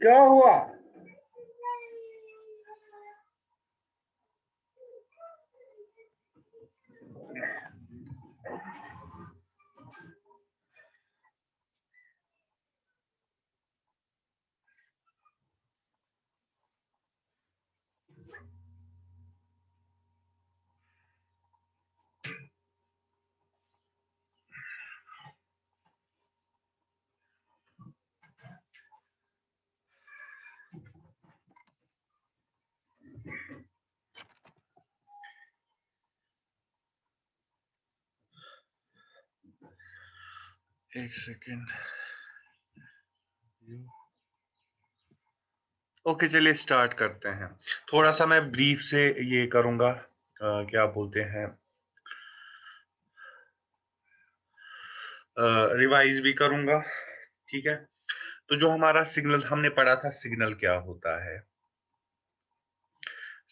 क्या हुआ? एक सेकेंड। ओके, चलिए स्टार्ट करते हैं। थोड़ा सा मैं ब्रीफ से ये करूंगा, क्या बोलते हैं, रिवाइज भी करूंगा। ठीक है, तो जो हमारा सिग्नल हमने पढ़ा था, सिग्नल क्या होता है?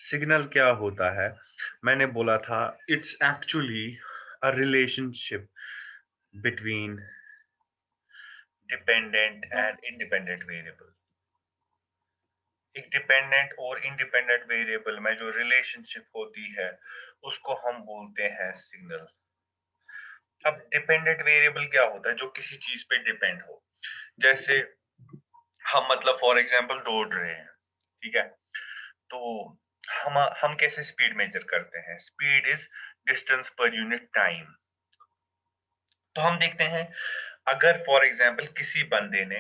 सिग्नल क्या होता है? मैंने बोला था it's actually a relationship between dependent and independent variable. एक डिपेंडेंट और इंडिपेंडेंट वेरिएबल में जो रिलेशनशिप होती है उसको हम बोलते हैं सिग्नल। अब डिपेंडेंट वेरिएबल क्या होता है? जो किसी चीज पे डिपेंड हो। जैसे हम मतलब फॉर एग्जांपल दौड़ रहे हैं, ठीक है, तो हम कैसे स्पीड मेजर करते हैं? Speed is distance per unit time. तो हम देखते हैं, अगर फॉर एग्जांपल किसी बंदे ने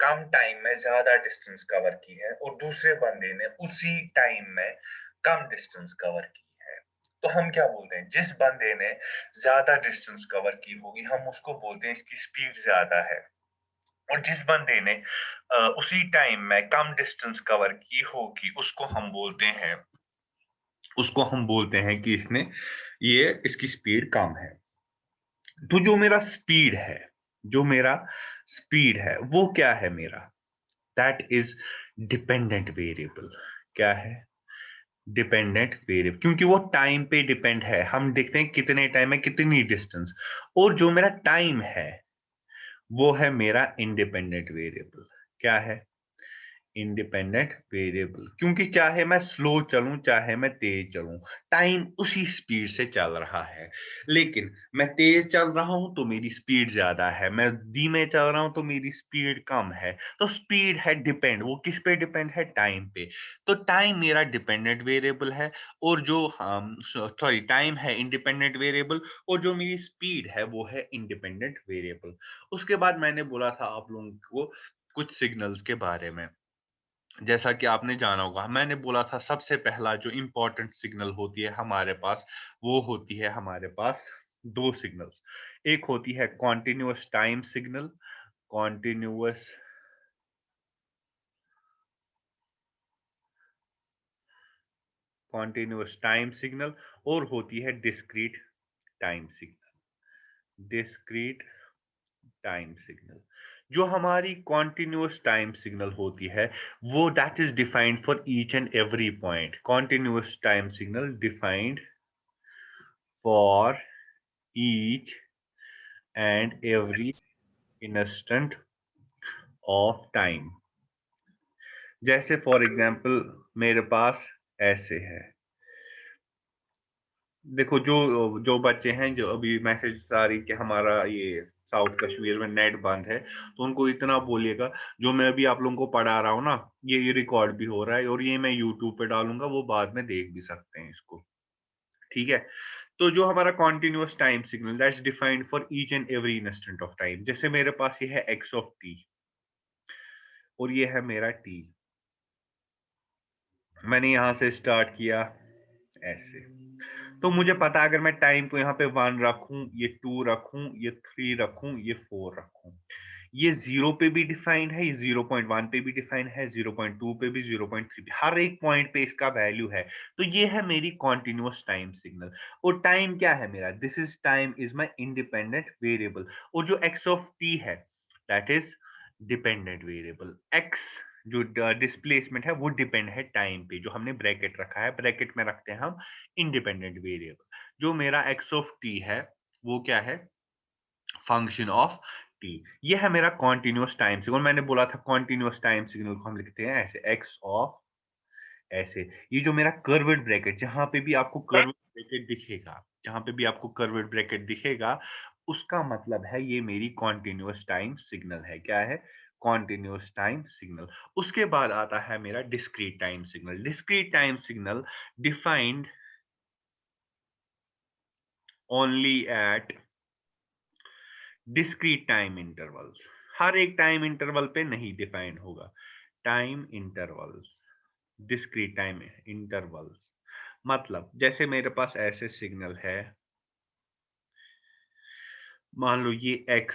कम टाइम में ज्यादा डिस्टेंस कवर की है और दूसरे बंदे ने उसी टाइम में कम डिस्टेंस कवर की है, तो हम क्या बोलते हैं? जिस बंदे ने ज्यादा डिस्टेंस कवर की होगी हम उसको बोलते हैं इसकी स्पीड ज्यादा है। और जिस बंदे ने उसी टाइम में कम डिस्टेंस कवर की होगी उसको हम बोलते हैं कि इसकी स्पीड कम है। तो जो मेरा स्पीड है वो क्या है मेरा? That is dependent variable. क्या है? डिपेंडेंट वेरिएबल, क्योंकि वो टाइम पे डिपेंड है। हम देखते हैं कितने टाइम में कितनी डिस्टेंस। और जो मेरा टाइम है वो है मेरा इंडिपेंडेंट वेरिएबल। क्या है? इंडिपेंडेंट वेरिएबल, क्योंकि चाहे मैं स्लो चलूं चाहे मैं तेज चलूं, टाइम उसी स्पीड से चल रहा है। लेकिन मैं तेज चल रहा हूं तो मेरी स्पीड ज्यादा है, मैं धीमे चल रहा हूं तो मेरी स्पीड कम है। तो स्पीड है डिपेंड, वो किस पे डिपेंड है? टाइम पे। तो टाइम मेरा डिपेंडेंट वेरिएबल है, और जो हम सॉरी टाइम है इंडिपेंडेंट वेरिएबल, और जो मेरी स्पीड है वो है इंडिपेंडेंट वेरिएबल। उसके बाद मैंने बोला था आप लोगों को कुछ सिग्नल्स के बारे में। जैसा कि आपने जाना होगा, मैंने बोला था सबसे पहला जो इम्पोर्टेंट सिग्नल होती है हमारे पास, वो होती है हमारे पास दो सिग्नल्स। एक होती है continuous time signal, continuous continuous time signal, और होती है discrete time signal. Discrete time signal. जो हमारी कॉन्टिन्यूअस टाइम सिग्नल होती है वो that is defined for each and every point. Continuous time signal defined for each and every instant of time। जैसे for example मेरे पास ऐसे है, देखो जो जो बच्चे हैं जो अभी मैसेज आ रही कि हमारा ये साउथ कश्मीर में नेट बंद है, तो उनको इतना बोलिएगा जो मैं अभी आप लोगों को पढ़ा रहा हूँ ना, ये रिकॉर्ड भी हो रहा है और ये मैं यूट्यूब पे डालूंगा, वो बाद में देख भी सकते हैं इसको। ठीक है, तो जो हमारा continuous time signal that's defined for each and every instant of time. जैसे मेरे पास ये है एक्स ऑफ टी और ये है मेरा टी। मैंने यहां से स्टार्ट किया ऐसे, तो मुझे पता अगर मैं टाइम को यहाँ पे 1 रखूं, ये 2 रखूं, ये 3 रखूं, ये 4 रखूं, ये 0 पे भी डिफाइंड है, ये 0.1 पे भी डिफाइंड है, 0.2 पे भी, 0.3 पे, हर एक पॉइंट पे इसका वैल्यू है। तो ये है मेरी कॉन्टिन्यूअस टाइम सिग्नल। और टाइम क्या है मेरा? This is time is my independent variable. और जो एक्स ऑफ टी है that is dependent variable. X जो डिस्प्लेसमेंट है वो डिपेंड है टाइम पे, जो हमने ब्रैकेट रखा है, ब्रैकेट में रखते हैं हम इंडिपेंडेंट वेरिएबल। जो मेरा एक्स ऑफ टी है वो क्या है? Function of T. ये है मेरा कॉन्टिन्यूअस टाइम सिग्नल। मैंने बोला था कॉन्टिन्यूअस टाइम सिग्नल को हम लिखते हैं ऐसे एक्स ऑफ ऐसे। ये जो मेरा कर्व्ड ब्रैकेट, जहां पे भी आपको कर्व्ड ब्रैकेट दिखेगा, जहां पे भी आपको कर्व्ड ब्रैकेट दिखेगा, उसका मतलब है ये मेरी कॉन्टिन्यूअस टाइम सिग्नल है। क्या है? Continuous time signal. उसके बाद आता है मेरा discrete time signal. Discrete time signal defined only at discrete time intervals. हर एक टाइम इंटरवल पे नहीं डिफाइन होगा। Time intervals, discrete time intervals मतलब जैसे मेरे पास ऐसे सिग्नल है, मान लो ये x,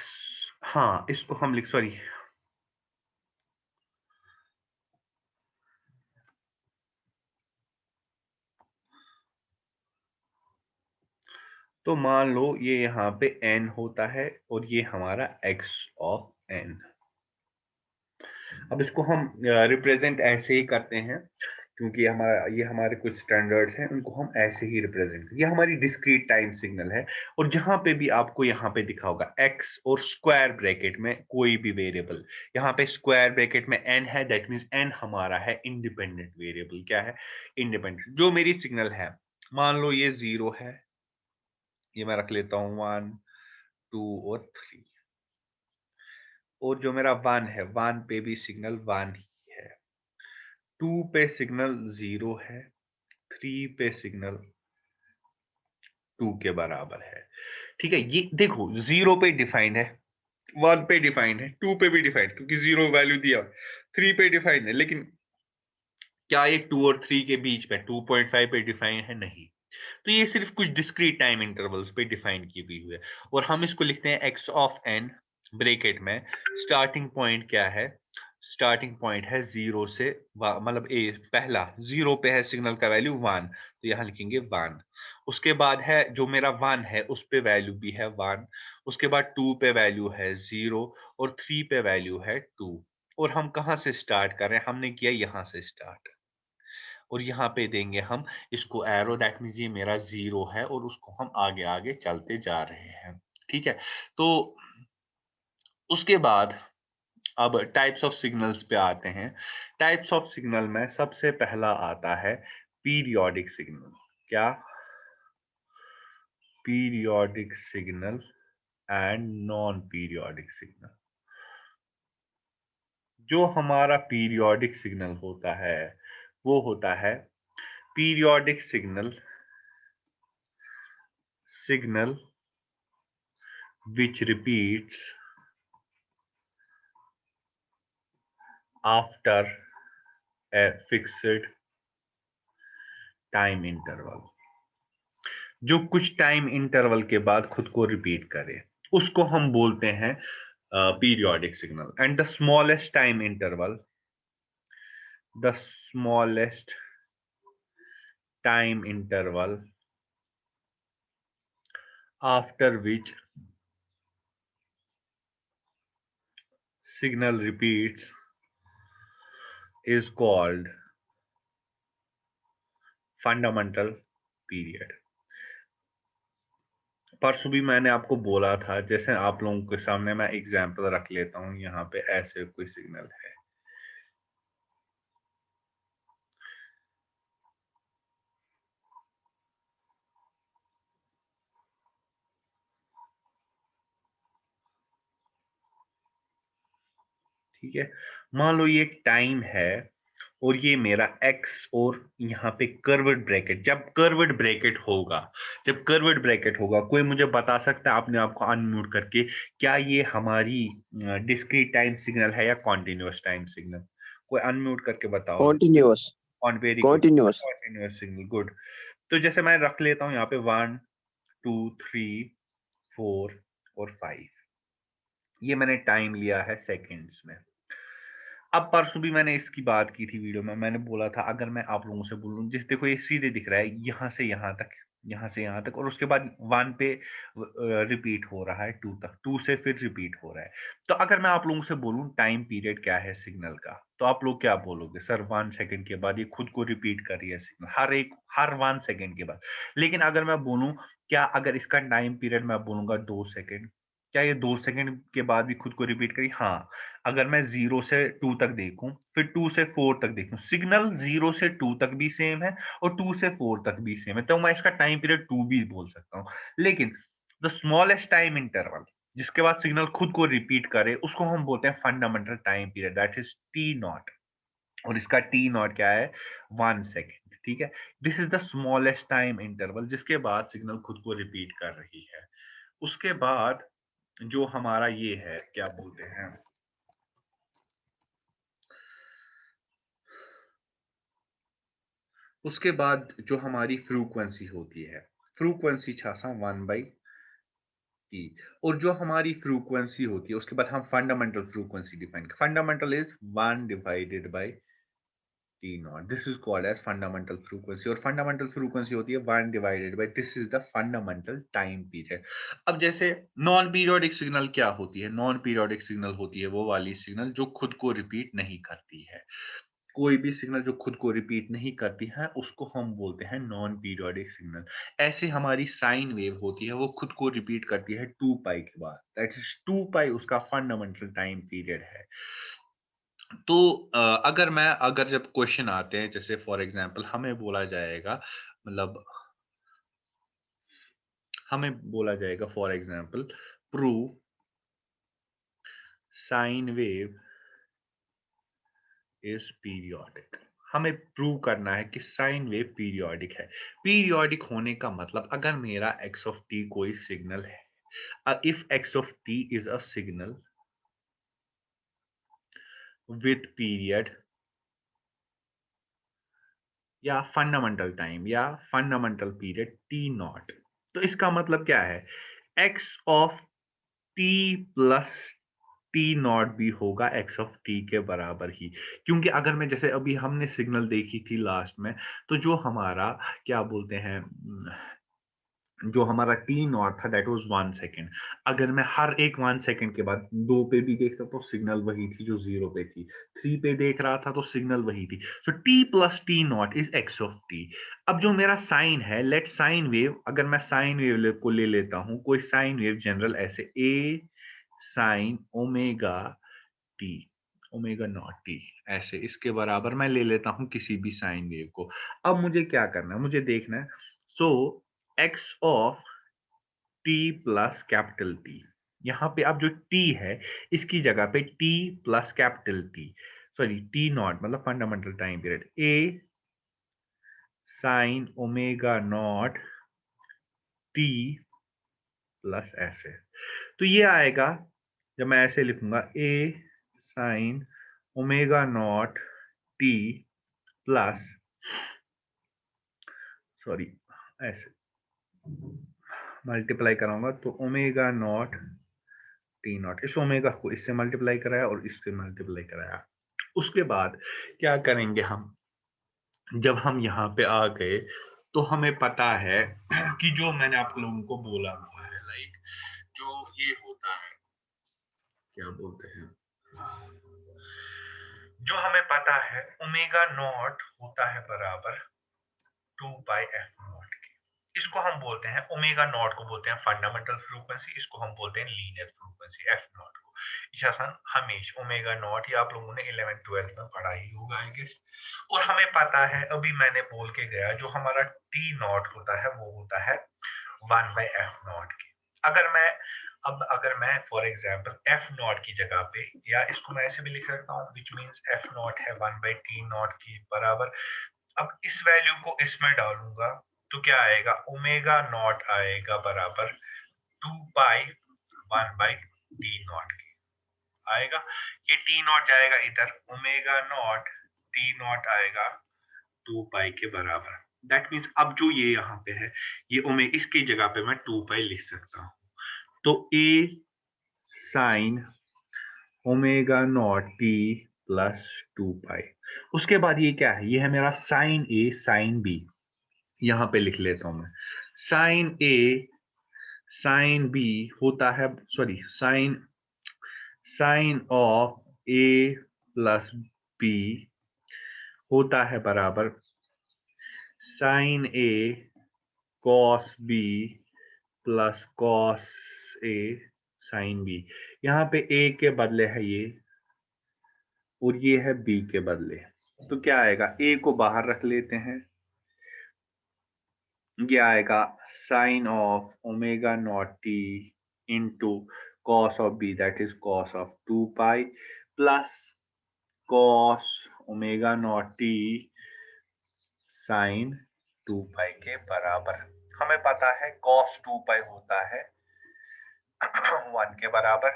हाँ इसको हम लिख, सॉरी, तो मान लो ये यहाँ पे n होता है और ये हमारा x ऑफ n। अब इसको हम रिप्रेजेंट ऐसे ही करते हैं, क्योंकि हमारा ये हमारे कुछ स्टैंडर्ड्स हैं, उनको हम ऐसे ही रिप्रेजेंट, ये हमारी डिस्क्रीट टाइम सिग्नल है। और जहां पे भी आपको यहाँ पे दिखा होगा x और स्क्वायर ब्रैकेट में कोई भी वेरिएबल, यहाँ पे स्क्वायर ब्रैकेट में n है, दैट मीन्स n हमारा है इंडिपेंडेंट वेरिएबल। क्या है? इंडिपेंडेंट। जो मेरी सिग्नल है, मान लो ये 0 है, ये मैं रख लेता हूँ 1 2 और 3। और जो मेरा 1 है, 1 पे भी सिग्नल 1 ही है, 2 पे सिग्नल 0 है, 3 पे सिग्नल 2 के बराबर है। ठीक है, ये देखो 0 पे डिफाइंड है, 1 पे डिफाइंड है, 2 पे भी डिफाइंड, क्योंकि 0 वैल्यू दिया, 3 पे डिफाइंड है, लेकिन क्या ये 2 और 3 के बीच पे 2.5 पे डिफाइन है? नहीं। तो ये सिर्फ कुछ डिस्क्रीट टाइम इंटरवल्स पे डिफाइन की हुई है। और हम इसको लिखते हैं x ऑफ n ब्रैकेट में। स्टार्टिंग पॉइंट क्या है? स्टार्टिंग पॉइंट है 0 से, मतलब ए पहला 0 पे है सिग्नल का वैल्यू 1, तो यहाँ लिखेंगे 1। उसके बाद है जो मेरा 1 है, उस पे वैल्यू भी है 1। उसके बाद 2 पे वैल्यू है 0 और 3 पे वैल्यू है 2। और हम कहाँ से स्टार्ट कर रहे हैं? हमने किया यहाँ से स्टार्ट, और यहाँ पे देंगे हम इसको एरो, दैट मीन्स ये मेरा 0 है और उसको हम आगे आगे चलते जा रहे हैं। ठीक है, तो उसके बाद अब टाइप्स ऑफ सिग्नल्स पे आते हैं। टाइप्स ऑफ सिग्नल में सबसे पहला आता है पीरियोडिक सिग्नल। क्या? Periodic signal and non periodic signal. जो हमारा पीरियोडिक सिग्नल होता है वो होता है periodic signal, signal which repeats after a fixed time interval। जो कुछ टाइम इंटरवल के बाद खुद को रिपीट करे, उसको हम बोलते हैं periodic signal. And the smallest time interval, the smallest time interval after which signal repeats is called fundamental period। परसों भी मैंने आपको बोला था, जैसे आप लोगों के सामने मैं एग्जांपल रख लेता हूं, यहाँ पे ऐसे कोई सिग्नल है, ठीक है, मान लो ये टाइम है और ये मेरा x, और यहाँ पे कर्व्ड ब्रैकेट, जब कर्व्ड ब्रैकेट होगा, जब कर्व्ड ब्रैकेट होगा, कोई मुझे बता सकता है अपने आप को अनम्यूट करके, क्या ये हमारी डिस्क्रीट टाइम सिग्नल है या कॉन्टिन्यूअस टाइम सिग्नल? कोई अनम्यूट करके बताओ। Continuous. On, very good, continuous. Continuous signal, good. तो जैसे मैं रख लेता हूँ यहाँ पे 1 2 3 4 और 5, ये मैंने टाइम लिया है सेकेंड्स में। अब परसों भी मैंने इसकी बात की थी वीडियो में, मैंने बोला था अगर मैं आप लोगों से बोलूं, जिस देखो ये सीधे दिख रहा है यहाँ से यहाँ तक, यहाँ से यहाँ तक, और उसके बाद 1 पे रिपीट हो रहा है 2 तक, 2 से फिर रिपीट हो रहा है। तो अगर मैं आप लोगों से बोलूं टाइम पीरियड क्या है सिग्नल का, तो आप लोग क्या बोलोगे? सर 1 सेकंड के बाद ये खुद को रिपीट कर रही है सिग्नल, हर 1 सेकंड के बाद। लेकिन अगर मैं बोलूं, क्या अगर इसका टाइम पीरियड मैं बोलूंगा 2 सेकंड, क्या ये 2 सेकंड के बाद भी खुद को रिपीट करी? हाँ, अगर मैं 0 से 2 तक देखूँ, फिर 2 से 4 तक देखूँ, सिग्नल 0 से 2 तक भी सेम है और 2 से 4 तक भी सेम है, तो मैं इसका टाइम पीरियड 2 भी बोल सकता हूँ। लेकिन द स्मॉलेस्ट टाइम इंटरवल जिसके बाद सिग्नल खुद को रिपीट करे, उसको हम बोलते हैं fundamental time period, that is T not. और इसका टी नॉट क्या है? 1 सेकंड, ठीक है? This is the smallest time interval जिसके बाद सिग्नल खुद को रिपीट कर रही है। उसके बाद जो हमारा ये है, क्या बोलते हैं, उसके बाद जो हमारी फ्रीक्वेंसी होती है, फ्रीक्वेंसी छा सा 1 बाई टी। और जो हमारी फ्रीक्वेंसी होती है उसके बाद हम fundamental frequency define, fundamental is 1 divided by T naught, this is called as fundamental frequency. और फंडामेंटल फ्रीक्वेंसी होती है 1 divided by, this is the fundamental time period. अब जैसे नॉन पीरियोडिक सिग्नल क्या होती है? नॉन पीरियोडिक सिग्नल होती है वो वाली सिग्नल जो खुद को रिपीट नहीं करती है। कोई भी सिग्नल जो खुद को रिपीट नहीं करती है उसको हम बोलते हैं नॉन पीरियोडिक सिग्नल। ऐसे हमारी साइन वेव होती है, वो खुद को रिपीट करती है 2 पाई के बाद, दैट इज 2 पाई उसका फंडामेंटल टाइम पीरियड है। तो अगर जब क्वेश्चन आते हैं, जैसे फॉर एग्जांपल हमें बोला जाएगा for example prove sine wave is periodic. हमें प्रूव करना है कि साइन वेव पीरियोडिक है। पीरियोडिक होने का मतलब, अगर मेरा एक्स ऑफ टी कोई सिग्नल है, if x of T is a signal with period या फंडामेंटल टाइम या फंडामेंटल पीरियड टी नॉट, तो इसका मतलब क्या है? X of t plus t not भी होगा एक्स ऑफ टी के बराबर ही। क्योंकि अगर मैं, जैसे अभी हमने सिग्नल देखी थी लास्ट में, तो जो हमारा क्या बोलते हैं, जो हमारा टी नॉट था दैट वाज 1 सेकंड। अगर मैं हर एक 1 सेकंड के बाद 2 पे भी देखता तो सिग्नल वही थी जो 0 पे थी, 3 पे देख रहा था तो सिग्नल वही थी। So t plus t naught is x of t. अब जो मेरा साइन है, लेट साइन वेव, अगर मैं साइन वेव को ले लेता हूं, कोई साइन वेव जनरल ऐसे A sine omega t, omega naught t, ऐसे इसके बराबर मैं ले लेता हूं किसी भी साइन वेव को। अब मुझे क्या करना है? मुझे देखना है, so x of t plus capital T, यहाँ पे अब जो टी है इसकी जगह पे t plus capital T, sorry t naught मतलब fundamental time period, A sine omega naught t plus ऐसे। तो ये आएगा, जब मैं ऐसे लिखूंगा, A sine omega naught t plus, sorry ऐसे मल्टीप्लाई कराऊंगा तो ओमेगा नॉट टी नॉट, इस ओमेगा को इससे मल्टीप्लाई कराया और इससे मल्टीप्लाई कराया। उसके बाद क्या करेंगे हम? जब हम यहाँ पे आ गए तो हमें पता है कि जो मैंने आप लोगों को बोला हुआ है, लाइक जो ये होता है, क्या बोलते हैं, जो हमें पता है ओमेगा नॉट होता है बराबर 2 पाई एफ नॉट के। इसको हम बोलते हैं, ओमेगा नॉट को बोलते हैं फंडामेंटल फ्रीक्वेंसी, इसको हम बोलते हैं लीनियर फ्रीक्वेंसी एफ नॉट को। ईशासन हमेशा ओमेगा नॉट, ये आप लोगों ने 11th 12th में पढ़ा ही होगा आई गेस। और हमें पता है, अभी मैंने बोल के गया, जो हमारा टी नॉट होता है वो होता है 1 बाई एफ नॉट के। अगर मैं अगर मैं फॉर एग्जांपल एफ नॉट की जगह पे, या इसको मैं ऐसे भी लिख सकता हूँ, विच मींस एफ नॉट है 1 बाई टी नॉट की बराबर। अब इस वैल्यू को इसमें डालूंगा तो क्या आएगा? ओमेगा नॉट आएगा बराबर 2 पाई 1 बाई टी नॉट की आएगा। ये टी नॉट जाएगा इधर, ओमेगा नॉट टी नॉट आएगा 2 पाई के बराबर। दैट मीन्स अब जो ये यहाँ पे है, ये इसकी जगह पे मैं 2 पाई लिख सकता हूँ। तो A sine omega naught t plus 2 pi. उसके बाद ये क्या है? ये है मेरा साइन ए साइन बी, यहां पे लिख लेता हूं मैं। साइन ए साइन बी होता है, sorry sine sine of A plus B होता है बराबर sine A cos B plus cos A sine B, यहाँ पे ए के बदले है ये और ये है बी के बदले, तो क्या आएगा, ए को बाहर रख लेते हैं, ये आएगा sine of omega naught T into cos of B that is cos of 2 pi plus cos omega naught T sine 2 pi के बराबर। हमें पता है कॉस 2 पाई होता है 1 के बराबर,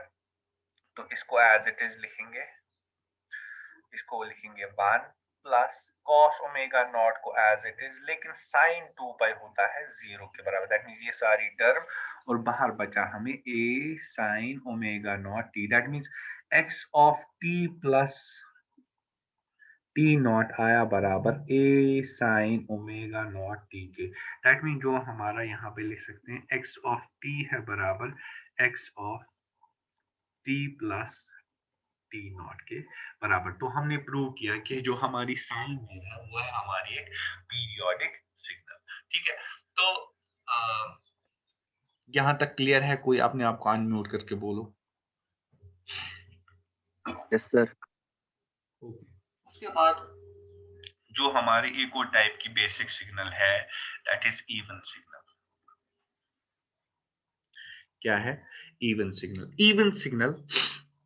तो इसको एज इट इज लिखेंगे, इसको लिखेंगे 1 प्लस कॉस ओमेगा नॉट को एज इट इज, लेकिन साइन 2 पाई होता है 0 के बराबर, दैट मीन्स ये सारी टर्म और बाहर बचा हमें A sine omega naught t, that means x of t plus t naught आया बराबर A sine omega naught t के, दैट मीन जो हमारा यहाँ पे लिख सकते हैं एक्स ऑफ टी है बराबर X of t plus t not के बराबर। तो हमने प्रूव किया कि जो हमारी साइन वेव है वो है हमारी एक पीरियोडिक सिग्नल। ठीक है, तो यहाँ तक क्लियर है? कोई अपने आप को अनम्यूट करके बोलो। Yes sir. उसके बाद जो हमारे एक और टाइप की बेसिक सिग्नल है दैट इज इवन सिग्नल। क्या है? Even signal. Even signal,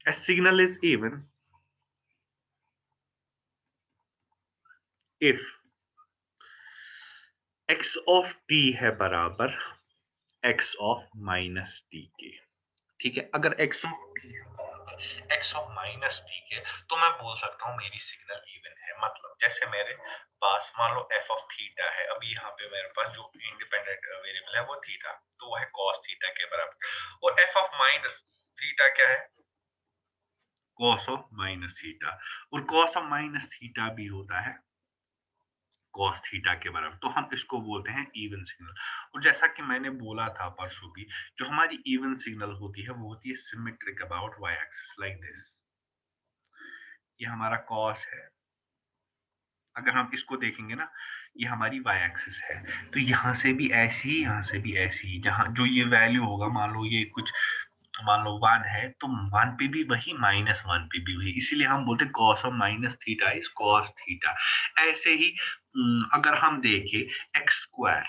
a signal is even if x of t है बराबर x of माइनस t के। ठीक है, अगर x of t है बराबर x of माइनस t के, तो मैं बोल सकता हूँ मेरी सिग्नल इवन है। मतलब जैसे मेरे पास मान लो f of थीटा है, अभी यहाँ पे मेरे पास जो इंडिपेंडेंट वेरिएबल है वो थीटा, तो वो है cos थीटा के बराबर, और f of माइनस थीटा क्या है? cos ऑफ माइनस थीटा, और cos ऑफ माइनस थीटा भी होता है cos थीटा के बराबर, तो हम इसको बोलते हैं इवन सिग्नल। और जैसा कि मैंने बोला था परसों भी, जो हमारी इवन सिग्नल होती है वो होती है symmetric about Y axis, like this. ये हमारा cos है, अगर हम इसको देखेंगे ना, ये हमारी वाई एक्सिस है, तो यहाँ से भी ऐसी, यहाँ से भी ऐसी, जहां जो ये वैल्यू होगा, मान लो ये कुछ, मान लो 1 है, तो 1 पे भी वही, -1 पे भी वही, इसीलिए हम बोलते हैं cos of minus theta is cos theta. ऐसे ही अगर हम देखें एक्स स्क्वायर,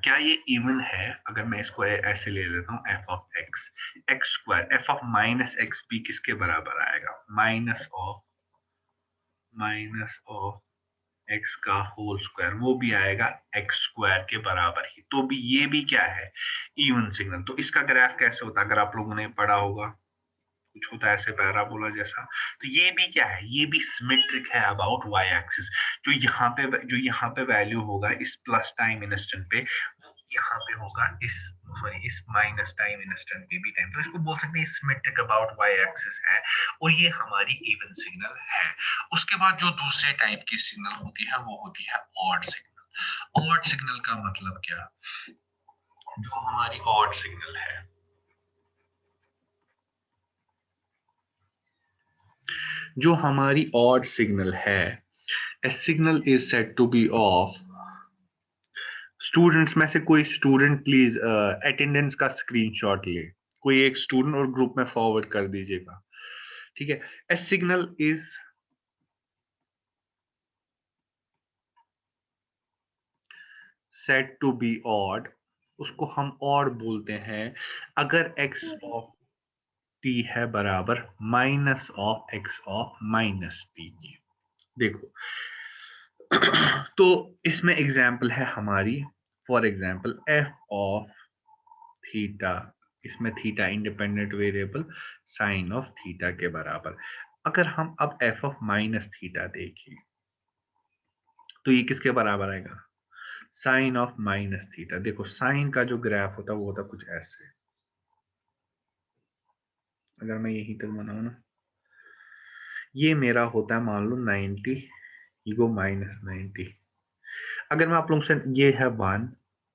क्या ये इवन है? अगर मैं इसको ऐसे ले लेता हूँ F of x square, F of minus x भी किसके बराबर आएगा? माइनस ऑफ एक्स का होल स्क्वायर, वो भी आएगा एक्स स्क्वायर के बराबर ही। तो भी ये भी क्या है? Even signal. तो इसका ग्राफ कैसे होता है? अगर आप लोगों ने पढ़ा होगा, कुछ होता है ऐसे पैराबोला जैसा। तो ये भी क्या है? ये भी सिमेट्रिक है अबाउट वाई एक्सिस। जो यहाँ पे वैल्यू होगा इस प्लस टाइम इंस्टेंट पे, यहाँ पे होगा इस माइनस टाइम इंस्टेंट पे भी टाइम। तो इसको बोल सकते हैं सिमेट्रिक अबाउट वाई एक्सिस है, और ये हमारी इवन सिग्नल है। उसके बाद जो दूसरे टाइप की सिग्नल होती है वो होती है ऑड सिग्नल। ऑड सिग्नल का मतलब क्या? जो हमारी ऑड सिग्नल है, जो हमारी ऑड सिग्नल है, a signal is said to be of, students में से कोई स्टूडेंट प्लीज अटेंडेंस का स्क्रीनशॉट ले, कोई एक स्टूडेंट, और ग्रुप में फॉरवर्ड कर दीजिएगा। ठीक है, a signal is said to be odd, उसको हम ऑड बोलते हैं अगर x ऑफ t है बराबर minus of x of minus t की। देखो तो इसमें एग्जाम्पल है हमारी, for example f of theta, इसमें theta independent variable, sine of theta के बराबर। अगर हम अब f ऑफ माइनस थीटा देखें, तो ये किसके बराबर आएगा? Sine of minus theta. देखो साइन का जो ग्राफ होता है वो होता कुछ ऐसे, अगर मैं यहीं तक बनाऊ ना, ये मेरा होता है मान लो 90, ये गो -90। अगर मैं आप लोगों से, ये है 1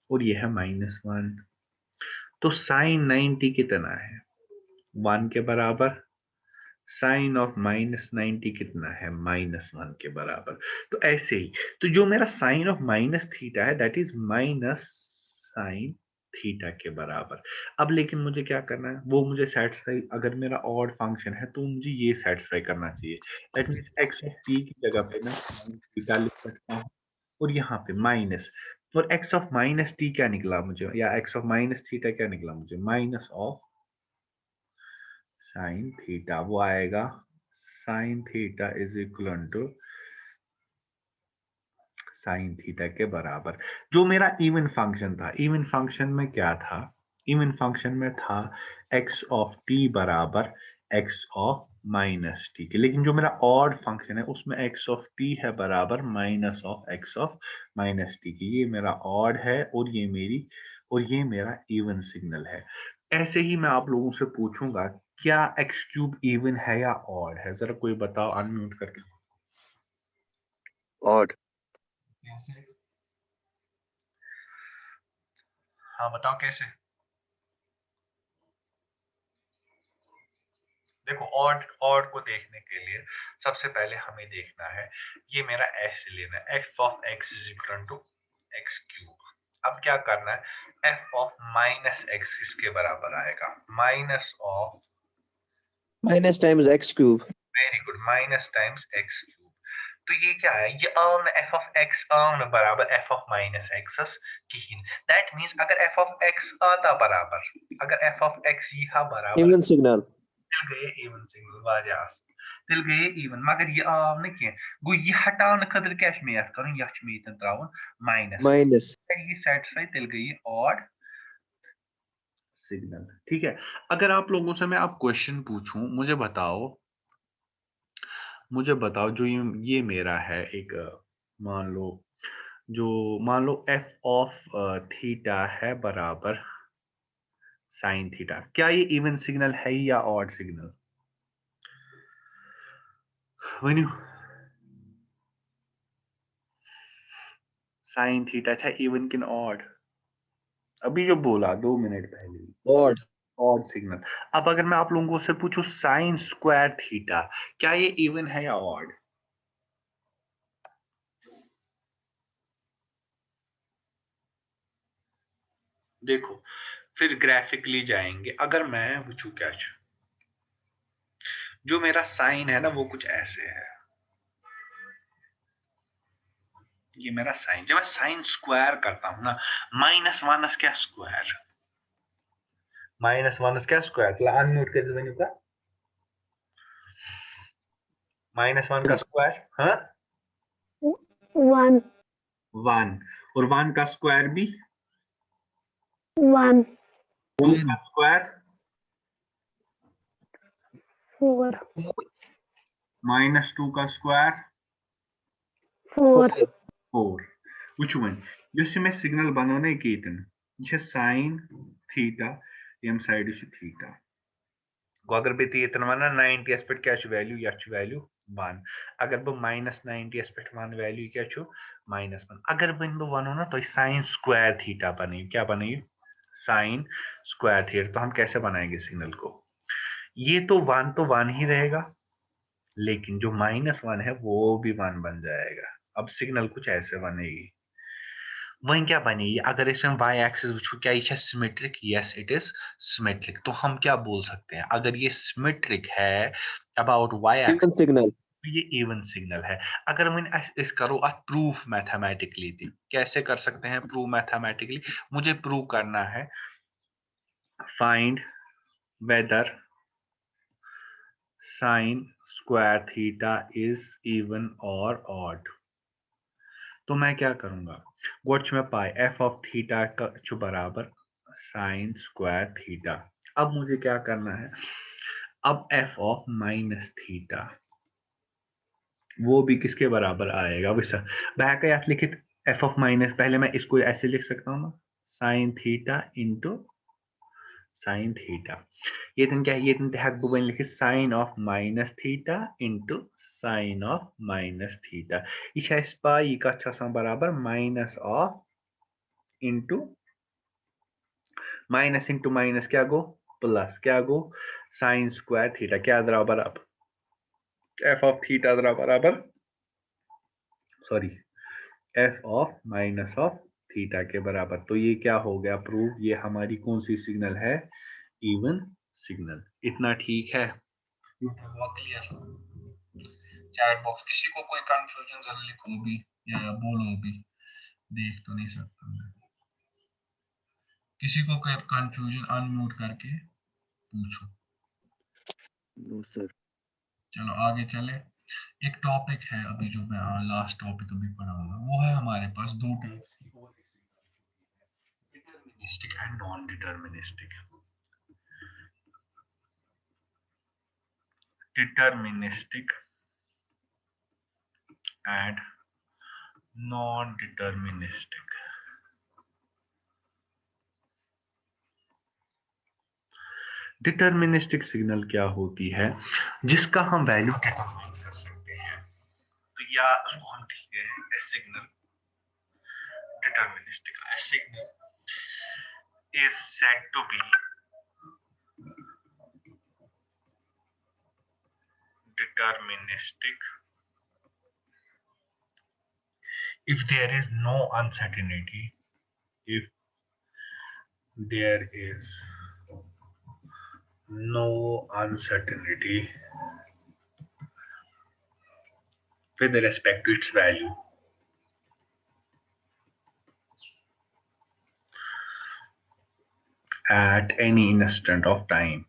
और ये है -1, तो साइन 90 कितना है? 1 के बराबर। साइन ऑफ -90 कितना है? -1 के बराबर। तो ऐसे ही, तो जो मेरा साइन ऑफ माइनस थीटा है that is minus sign theta के बराबर। अब लेकिन मुझे क्या करना है, वो मुझे सेटिस्फाई, अगर मेरा ऑड फंक्शन है तो मुझे ये सेटिस्फाई करना चाहिए। That means x of T की जगह पे मैं sin थीटा लिख सकता हूँ और यहाँ पे माइनस, और एक्स ऑफ माइनस टी क्या निकला मुझे, या एक्स ऑफ माइनस थीटा क्या निकला मुझे, माइनस ऑफ साइन थीटा। वो आएगा sine theta is equal to sine theta के बराबर। जो मेरा इवन फंक्शन था, इवन फंक्शन में क्या था, इवन फंक्शन में था एक्स ऑफ टी बराबर एक्स ऑफ माइनस टी के, लेकिन जो मेरा ऑड फंक्शन है उसमें एक्स ऑफ टी है बराबर minus of x of minus T की। ये मेरा ऑड है और ये मेरा इवन सिग्नल है। ऐसे ही मैं आप लोगों से पूछूंगा, क्या एक्स क्यूब इवन है या ऑड है? जरा कोई बताओ अनम्यूट करके। ऑड। कैसे? हाँ बताओ कैसे। देखो ऑड ऑड को देखने के लिए सबसे पहले हमें देखना है, ये मेरा ऐसे लेना है, F of X is equal to X cube. अब क्या करना है, एफ ऑफ माइनस एक्स किसके बराबर आएगा, minus of, minus times x cube. Very good, minus times x cube. तो ये क्या है, ये earn F of x earn बराबर एफ ऑफ माइनस एक्सस की। दैट मींस अगर एफ ऑफ एक्स आता बराबर, अगर एफ ऑफ एक्स यह बराबर इवन सिग्नल। tel गए इवन सिंगल वारियास, tel गए इवन, मगर ये आव न के गो ये हटावन खतर क्या छ में यत करन, यह छ में यतन त्रावन माइनस, माइनस। ये सेटिस्फाई tel गई ऑड सिग्नल। ठीक है, अगर आप लोगों से मैं आप क्वेश्चन पूछूं, मुझे बताओ जो ये मेरा है एक मान लो, जो मान लो एफ ऑफ थीटा है बराबर साइन थीटा, क्या ये इवन सिग्नल है या ऑड सिग्नल? वनी साइन थीटा था इवन किन ऑड? अभी जो बोला 2 मिनट पहले, ऑड। Odd signal. अब अगर मैं आप लोगों से पूछूं साइन स्क्वायर थीटा, क्या ये इवन है या ऑड? देखो फिर ग्राफिकली जाएंगे, अगर मैं पूछूं क्या, जो मेरा साइन है ना वो कुछ ऐसे है, ये मेरा साइन, जब मैं साइन स्क्वायर करता हूं ना, माइनस माइनस क्या स्क्वायर, माइनस माइनस क्या स्क्वायर, तो अनम्यूट कर दो का -1 का स्क्वायर, हाँ 1 1, और 1 का स्क्वायर भी 1 2 का स्क्वायर 4 -2 का स्क्वायर 4 4। वुचु वन युस मे सिग्नल बनाने केतन यह साइन थीटा यम साइड थीटा गो, अगर बे तीतन वन 90 पे क्या वैल्यू, यह वैल्यू 1, अगर बह -90 पे वन वैल्यू क्या -1, अगर वन बह वनो ना तो साइन स्क्वायर थीटा बनो, क्या बनो साइन स्क्वायर थीटा, तो हम कैसे बनाएंगे सिग्नल को, ये तो 1 ही रहेगा, लेकिन जो -1 है वो भी 1 बन जाएगा। अब सिग्नल कुछ ऐसे बनेगी, वहीं क्या बनेगी, अगर इसमें वाई एक्सिस वो क्या ये symmetric, yes it is symmetric, तो हम क्या बोल सकते हैं, अगर ये सिमेट्रिक है about Y even axis, signal. ये इवन सिग्नल है। अगर मैं इस करो प्रूफ मैथमेटिकली, कैसे कर सकते हैं प्रूफ मैथमेटिकली, मुझे प्रूव करना है find weather sine square theta is even और ऑड। तो मैं क्या करूंगा, गोच में पाई एफ ऑफ थीटा का जो बराबर साइन स्क्वायर थीटा। अब मुझे क्या करना है, अब एफ ऑफ माइनस थीटा वो भी किसके बराबर आएगा, वैसा वह लिखित एफ ऑफ माइनस, पहले मैं इसको ऐसे लिख सकता हूँ ना, sine theta into sine theta, ये क्या है, ये हेक बन लिखित sine of minus theta into sine of minus theta, यह पाई यह कत बराबर minus of into minus into minus क्या गो प्लस, क्या गो साइन स्क्वायर थीटा, क्या दरा बराबर एफ ऑफ थीटा दरा बराबर, sorry F of minus of theta के बराबर। तो ये क्या हो गया प्रूव, ये हमारी कौन सी सिग्नल है, इवन सिग्नल। इतना ठीक है, बहुत क्लियर। चैट बॉक्स किसी को कोई कंफ्यूजन जरा लिखो भी या बोलो भी, देख तो नहीं सकता मैं। किसी को कोई कंफ्यूजन अनम्यूट करके पूछो। No sir. चलो आगे चले। एक टॉपिक है अभी जो मैं लास्ट टॉपिक अभी पढ़ाऊंगा, वो है हमारे पास दो टाइप्स की और deterministic and non deterministic. Deterministic and non deterministic. Deterministic signal क्या होती है, जिसका हम वैल्यू डिटरमाइन कर सकते हैं। तो या उसको हम लिखते हैं ए signal deterministic. A signal is said to be deterministic if there is no uncertainty. If there is no uncertainty with respect to its value. At any instant of time.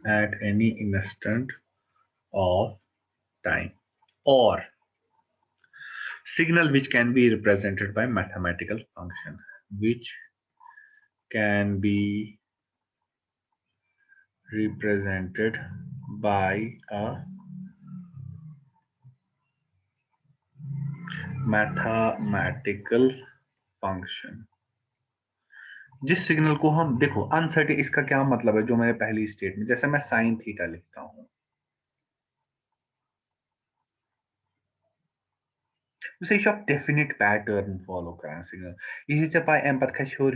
At any instant of time. Or signal which can be represented by mathematical function, which can be represented by a mathematical function। जिस signal को हम देखो uncertain, इसका क्या मतलब है, जो मैंने पहली स्टेट में, जैसे मैं साइन थीटा लिखता हूं, dus ich habe definite pattern follow करें सिग्नल। ये जब पाए एम पद खश होर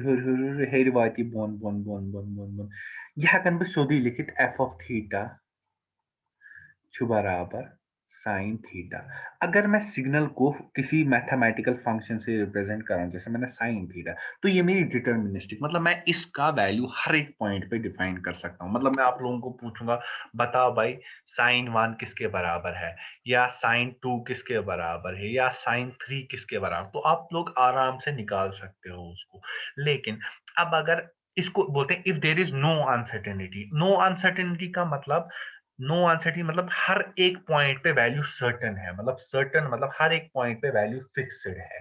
हेर वाती bone bone bone bone bone bone, यह हकन बस सोदी लिखित एफ ऑफ थीटा छु बराबर साइन थीटा। अगर मैं सिग्नल को किसी मैथमेटिकल फंक्शन से रिप्रेजेंट कर रहा हूं, जैसे मैंने साइन थीटा, तो ये मेरी डिटरमिनिस्टिक, मतलब मैं इसका वैल्यू हर एक पॉइंट पे डिफाइन कर सकता हूं। मतलब मैं आप लोगों को पूछूंगा बताओ भाई साइन 1 किसके बराबर है, या साइन 2 किसके बराबर है, या साइन 3 किसके बराबर, तो आप लोग आराम से निकाल सकते हो उसको। लेकिन अब अगर इसको बोलते हैं if there is no uncertainty, no uncertainty का मतलब नो अनसर्टेनिटी मतलब हर एक पॉइंट पे वैल्यू सर्टेन है, मतलब सर्टेन मतलब हर एक पॉइंट पे वैल्यू फिक्स्ड है।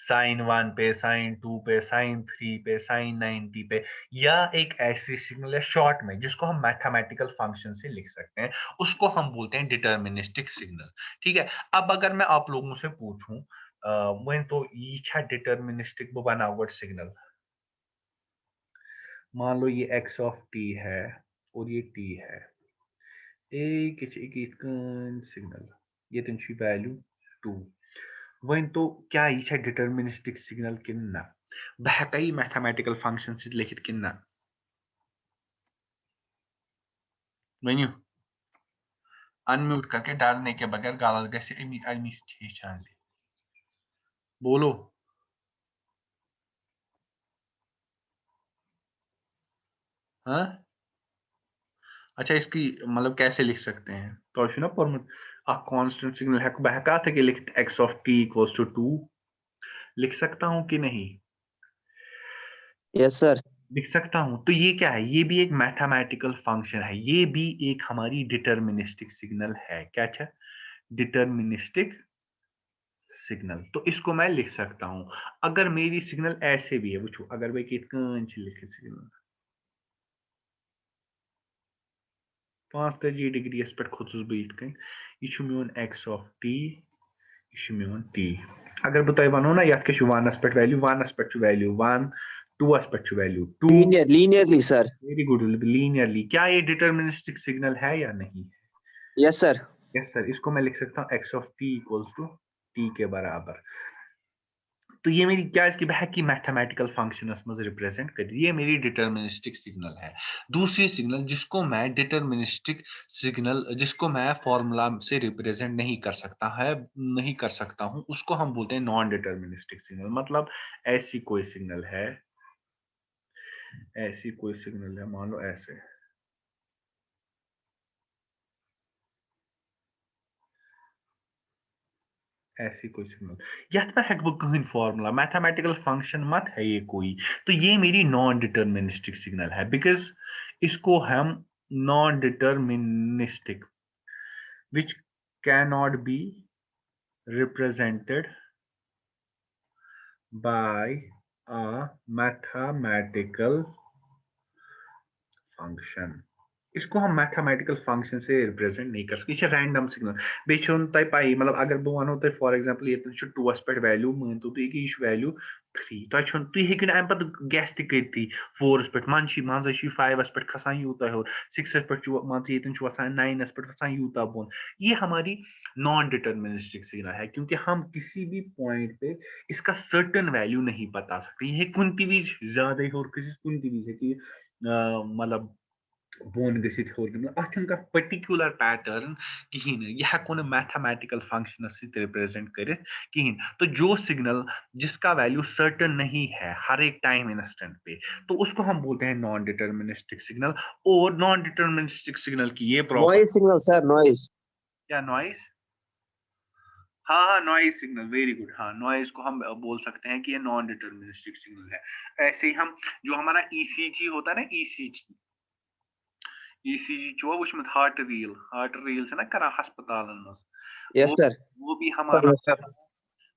साइन 1 पे, साइन 2 पे, साइन 3 पे, साइन 90 पे, या एक ऐसी सिग्नल है शॉर्ट में जिसको हम मैथमेटिकल फंक्शन से लिख सकते हैं, उसको हम बोलते हैं डिटरमिनिस्टिक सिग्नल। ठीक है, अब अगर मैं आप लोगों से पूछूं when तो ये डिटरमिनिस्टिक वो बनावट सिग्नल, मान लो ये x ऑफ t है और ये t है, एक सिग्नल, ये तमची वैल्यू 2, वन तो क्या ये डिटरमिनिस्टिक सिग्नल कि ना, बह हेकई मैथमेटिकल फंक्शन से लिखित कि ना, वनियो अनम्यूट करके डालने के बगैर गाल गैसे बोलो। हाँ अच्छा, इसकी मतलब कैसे लिख सकते हैं, तो ना फॉर्मूला आ कांस्टेंट सिग्नल है बहका थे कि लिख x of t equals to 2 लिख सकता हूं कि नहीं, यस सर। लिख सकता हूं। तो ये क्या है, ये भी एक मैथमेटिकल फंक्शन है, ये भी एक हमारी डिटरमिनिस्टिक सिग्नल है। क्या अच्छा, डिटरमिनिस्टिक सिग्नल। तो इसको मैं लिख सकता हूं। अगर मेरी सिग्नल ऐसे भी है, वो अगर मैं लिखे सिग्नल 45 डिग्री पे खुद बत कन, यह मोन एक्स ऑफ टी, यह मोन टी। अगर बह तुम वनो ना ये वनस पे वैल्यू, वनस पे वैल्यू 1, 2 पे value 2, linearly sir. Very good, linearly. क्या ये डिटरमिनिस्टिक सिग्नल है या नहीं? Yes sir. Yes sir. इसको मैं लिख सकता हूँ X of T equals to T के बराबर। तो ये मेरी क्या इसकी बह की मैथमेटिकल फंक्शनस में रिप्रेजेंट कर ये मेरी डिटरमिनिस्टिक सिग्नल है। दूसरी सिग्नल जिसको मैं डिटरमिनिस्टिक सिग्नल जिसको मैं फॉर्मूला से रिप्रेजेंट नहीं कर सकता हूं उसको हम बोलते हैं नॉन डिटरमिनिस्टिक सिग्नल। मतलब ऐसी कोई सिग्नल है मान लो ऐसे, ऐसी कोई सिग्नल यथ में हेक कहीं फॉर्मूला मैथमेटिकल फंक्शन मत है ये कोई, तो ये मेरी नॉन डिटरमिनिस्टिक सिग्नल है बिकॉज इसको हम non deterministic which can not be represented by a mathematical function. इसको हम मैथमेटिकल फंक्शन से रिप्रेजेंट नहीं कर सकते, ये रैंडम सिग्नल बेचन तय पाई। मतलब अगर बह वनो तय फॉर एग्जांपल ये 2 पे वैल्यू मान तो ये वैल्यू 3 तुम हेकु अम पे गेस ती 4 पे मज 5 पे खसान यूत हो 6 पे मान ये वसान 9 पे वसान यूत बोन। ये हमारी नॉन डिटरमिनिस्टिक सिग्नल है क्योंकि हम किसी भी पॉइंट पे इसका सर्टन वैल्यू नहीं बता सकते। ये कुन विज ज्यादा हो कुन विज है मतलब बोन गसित हो अ पर्टिकुलर पैटर्न कहीं यह हेको न मैथमेटिकल फंक्शन रिप्रेजेंट कर कहीं। तो जो सिग्नल जिसका वैल्यू सर्टन नहीं है हर एक टाइम इंस्टेंट पे, तो उसको हम बोलते हैं नॉन डिटरमिनिस्टिक सिग्नल। और नॉन डिटरमिनिस्टिक सिग्नल की ये property Noise signal, sir. Noise. क्या नॉइस, हाँ नॉइज सिग्नल, वेरी गुड। हाँ नॉइज को हम बोल सकते हैं कि ये नॉन डिटरमिनिस्टिक सिग्नल है। ऐसे ही हम जो हमारा ईसीजी होता है ना, ईसीजी जो वो हार्ट रील से ना करा अस्पताल में Yes, sir. वो भी हमारा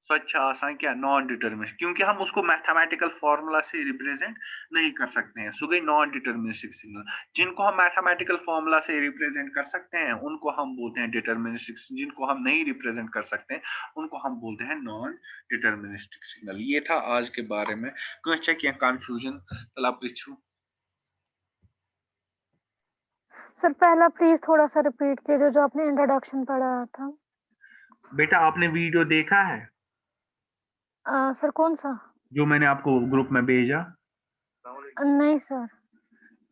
स्वच्छ आसान क्या नॉन डिटरमिनिस्टिक, क्योंकि हम उसको मैथमेटिकल फॉर्मूला से रिप्रेजेंट नहीं कर सकते हैं। सो गई नॉन डिटरमिनिस्टिक सिग्नल। जिनको हम मैथमेटिकल फॉर्मूला से रिप्रेजेंट कर सकते हैं उनको हम बोलते हैं डिटरमिनिस्टिक, जिनको हम नहीं रिप्रेजेंट कर सकते उनको हम बोलते हैं नॉन डिटरमिनिस्टिक सिग्नल। ये था आज के बारे में। क्या कंफ्यूजन तल आप सर पहला प्लीज थोड़ा सा रिपीट कीजिए जो आपने इंट्रोडक्शन पढ़ाया था। बेटा आपने वीडियो देखा है सर कौन सा? जो मैंने आपको ग्रुप में भेजा? नहीं सर।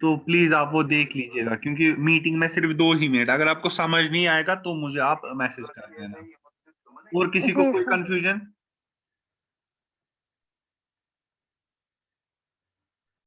तो प्लीज आप वो देख लीजिएगा क्योंकि मीटिंग में सिर्फ 2 ही मिनट, अगर आपको समझ नहीं आएगा तो मुझे आप मैसेज कर देना। और किसी को जी कोई सर। कंफ्यूजन?